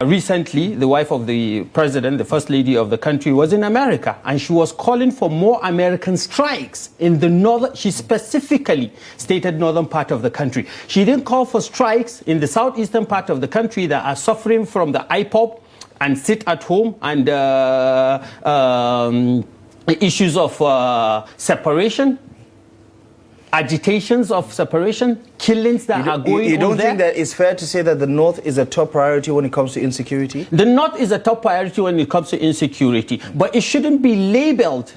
Recently, the wife of the president, the first lady of the country, was in America, and she was calling for more American strikes in the northern. She specifically stated northern part of the country. She didn't call for strikes in the southeastern part of the country that are suffering from the IPOB and sit at home and issues of separation, agitations of separation, killings that are going on there. You don't think that it's fair to say that the North is a top priority when it comes to insecurity? The North is a top priority when it comes to insecurity, but it shouldn't be labeled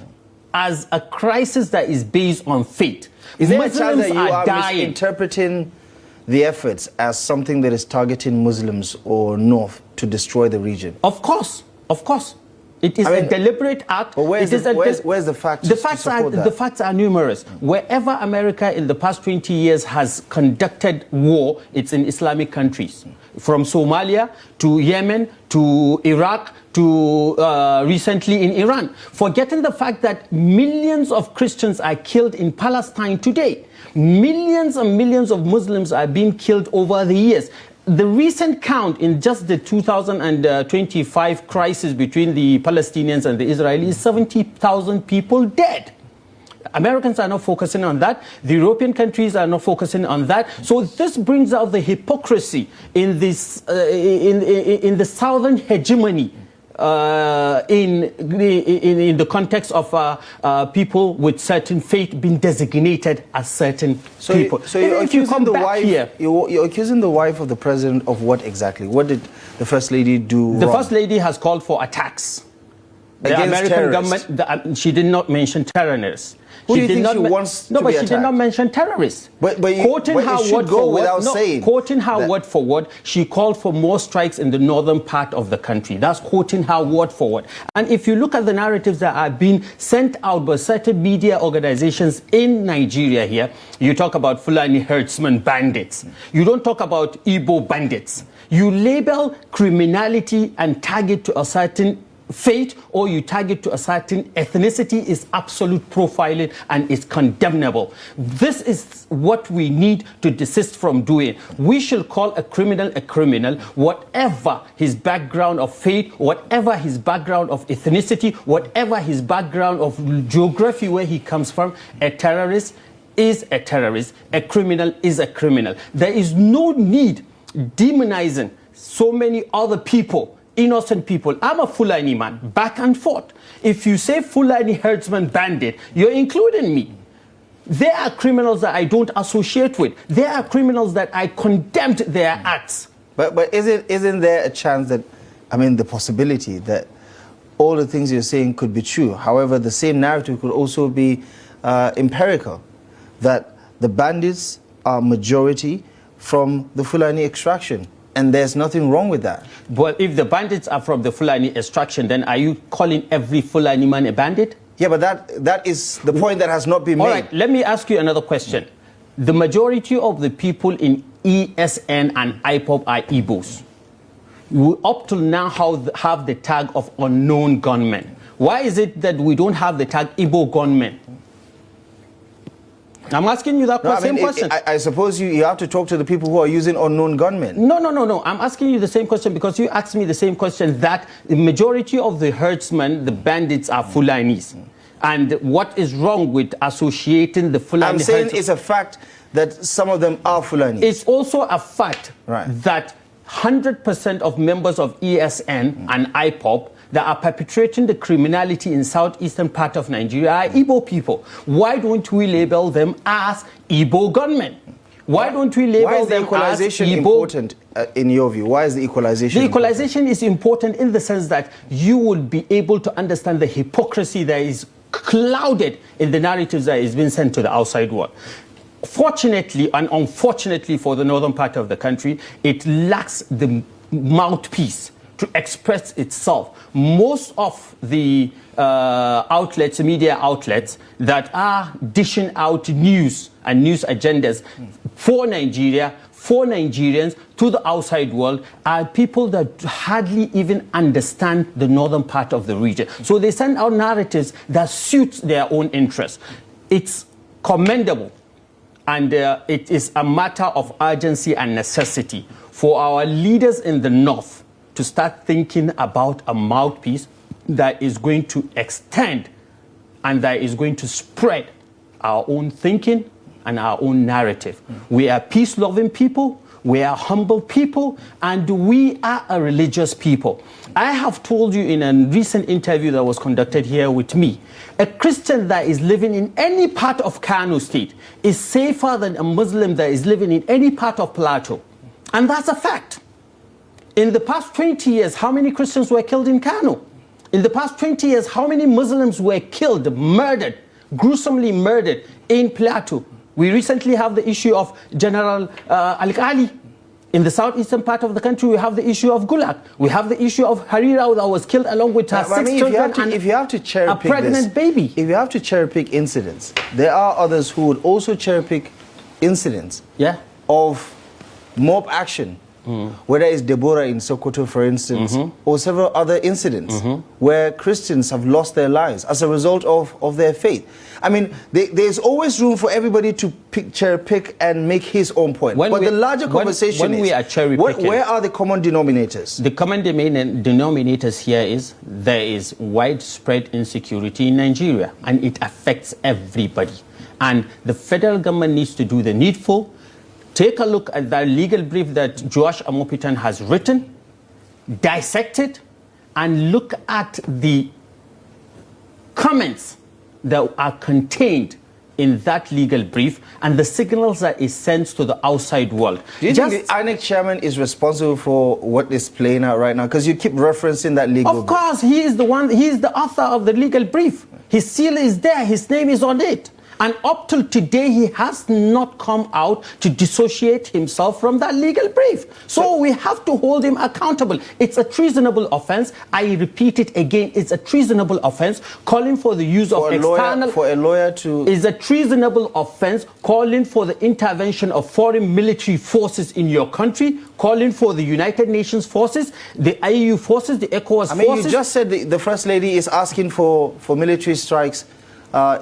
as a crisis that is based on faith. Is there a chance that you are misinterpreting the efforts as something that is targeting Muslims or North to destroy the region? Of course, of course. It is a deliberate act. But where's the facts? The facts are numerous. Wherever America in the past 20 years has conducted war, it's in Islamic countries. From Somalia to Yemen to Iraq to recently in Iran. Forgetting the fact that millions of Christians are killed in Palestine today. Millions and millions of Muslims are being killed over the years. The recent count in just the 2025 crisis between the Palestinians and the Israelis, 70,000 people dead. Americans are not focusing on that. The European countries are not focusing on that. So this brings out the hypocrisy in this in the southern hegemony. In the context of people with certain faith being designated as certain people. So you're accusing the wife. You're accusing the wife of the president of what exactly? What did the first lady do? The first lady has called for attacks. The American government. She did not mention terrorists. Who do you think she wants to be attacked? She did not mention terrorists. Quoting her word for word, she called for more strikes in the northern part of the country. That's quoting her word for word. And if you look at the narratives that are being sent out by certain media organizations in Nigeria here, you talk about Fulani herdsmen bandits. You don't talk about Igbo bandits. You label criminality and target to a certain faith or you target to a certain ethnicity is absolute profiling and is condemnable. This is what we need to desist from doing. We should call a criminal, whatever his background of faith, whatever his background of ethnicity, whatever his background of geography where he comes from. A terrorist is a terrorist. A criminal is a criminal. There is no need demonizing so many other people, innocent people. I'm a Fulani man, back and forth. If you say Fulani herdsman bandit, you're including me. There are criminals that I don't associate with. There are criminals that I condemned their acts. But isn't there a chance that, the possibility that all the things you're saying could be true? However, the same narrative could also be empirical, that the bandits are majority from the Fulani extraction. And there's nothing wrong with that. But if the bandits are from the Fulani extraction, then are you calling every Fulani man a bandit? Yeah, but that is the point that has not been made. All right, let me ask you another question. The majority of the people in ESN and IPOB are Igbos. We up till now have the tag of unknown gunmen. Why is it that we don't have the tag Igbo gunmen? I'm asking you that same question. I suppose you have to talk to the people who are using unknown gunmen. No. I'm asking you the same question because you asked me the same question that the majority of the herdsmen, the bandits, are Fulanis. And what is wrong with associating the Fulani? I'm saying it's a fact that some of them are Fulanis. It's also a fact that 100% of members of ESN and IPOB that are perpetrating the criminality in southeastern part of Nigeria are Igbo people. Why don't we label them as Igbo gunmen? Why don't we label them as Igbo? Why is the equalization important in your view? Why is the equalization important? The equalization is important in the sense that you will be able to understand the hypocrisy that is clouded in the narratives that is being sent to the outside world. Fortunately and unfortunately for the northern part of the country, it lacks the mouthpiece to express itself. Most of the media outlets that are dishing out news and news agendas for Nigeria, for Nigerians, to the outside world, are people that hardly even understand the northern part of the region. So they send out narratives that suit their own interests. It's commendable, and it is a matter of urgency and necessity for our leaders in the north to start thinking about a mouthpiece that is going to extend and that is going to spread our own thinking and our own narrative. We are peace-loving people, we are humble people, and we are a religious people. I have told you in a recent interview that was conducted here with me, a Christian that is living in any part of Kano State is safer than a Muslim that is living in any part of Plateau. And that's a fact. In the past 20 years, how many Christians were killed in Kano? In the past 20 years, how many Muslims were killed, murdered, gruesomely murdered in Plateau? We recently have the issue of General Al-Ghali. In the southeastern part of the country, we have the issue of Gulag. We have the issue of Harira that was killed along with her six children and if you have to cherry a pick pregnant baby. If you have to cherry pick incidents, there are others who would also cherry pick incidents of mob action. Whether it's Deborah in Sokoto, for instance, or several other incidents where Christians have lost their lives as a result of their faith. I mean, there's always room for everybody to cherry pick and make his own point. But the larger conversation we are cherry picking, where are the common denominators? The common denominators here is there is widespread insecurity in Nigeria, and it affects everybody. And the federal government needs to do the needful. Take a look at the legal brief that Joash Amopitan has written, dissect it, and look at the comments that are contained in that legal brief and the signals that it sends to the outside world. Do you think the INEC chairman is responsible for what is playing out right now? Because you keep referencing that legal brief. Of course, he is the one, he is the author of the legal brief. His seal is there, his name is on it. And up till today, he has not come out to dissociate himself from that legal brief. So we have to hold him accountable. It's a treasonable offense. I repeat it again. It's a treasonable offense. Calling for the use of external... For a lawyer to... Is a treasonable offense. Calling for the intervention of foreign military forces in your country. Calling for the United Nations forces, the IU forces, the ECOWAS forces. You just said the First Lady is asking for military strikes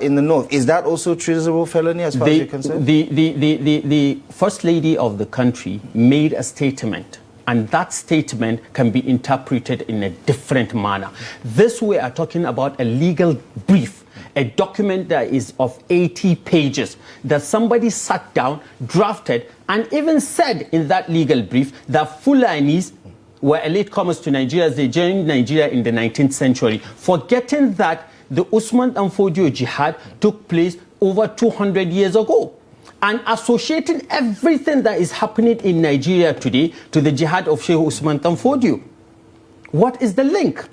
in the north. Is that also treasonable felony as far as you're concerned? The First Lady of the country made a statement, and that statement can be interpreted in a different manner. This we are talking about a legal brief, a document that is of 80 pages that somebody sat down, drafted, and even said in that legal brief that Fulanis were latecomers to Nigeria as they joined Nigeria in the 19th century, forgetting that the Usman and Fodio jihad took place over 200 years ago. And associating everything that is happening in Nigeria today to the jihad of Sheikh Usman and Fodio. What is the link?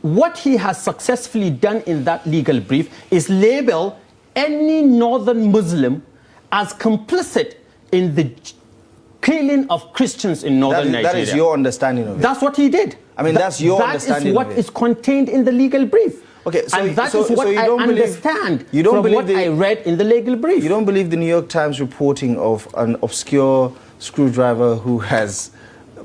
What he has successfully done in that legal brief is label any northern Muslim as complicit in the killing of Christians in northern Nigeria. That is your understanding of it. That's what he did. I mean, that's your understanding of it. That is what is contained in the legal brief. Okay, so, and that is what I understand from what I read in the legal brief. You don't believe the New York Times reporting of an obscure screwdriver who has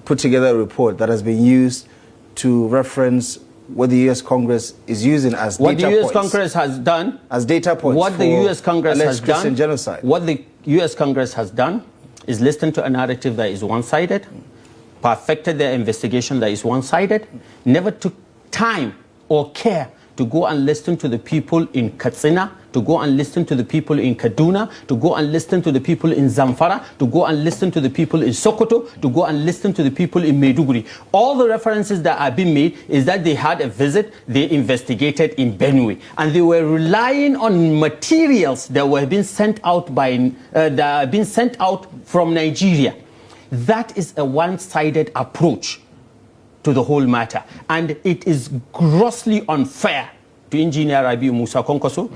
put together a report that has been used to reference what the U.S. Congress is using as data points. What the U.S. Congress has done. As data points. What the U.S. Congress has done. Genocide. What the U.S. Congress has done is listen to a narrative that is one-sided, perfected their investigation that is one-sided, never took time or care to go and listen to the people in Katsina, to go and listen to the people in Kaduna, to go and listen to the people in Zamfara, to go and listen to the people in Sokoto, to go and listen to the people in Maiduguri. All the references that are being made is that they had a visit, they investigated in Benue, and they were relying on materials that were being sent out from Nigeria. That is a one-sided approach to the whole matter, and it is grossly unfair to Engineer Rabiu Musa Konkoso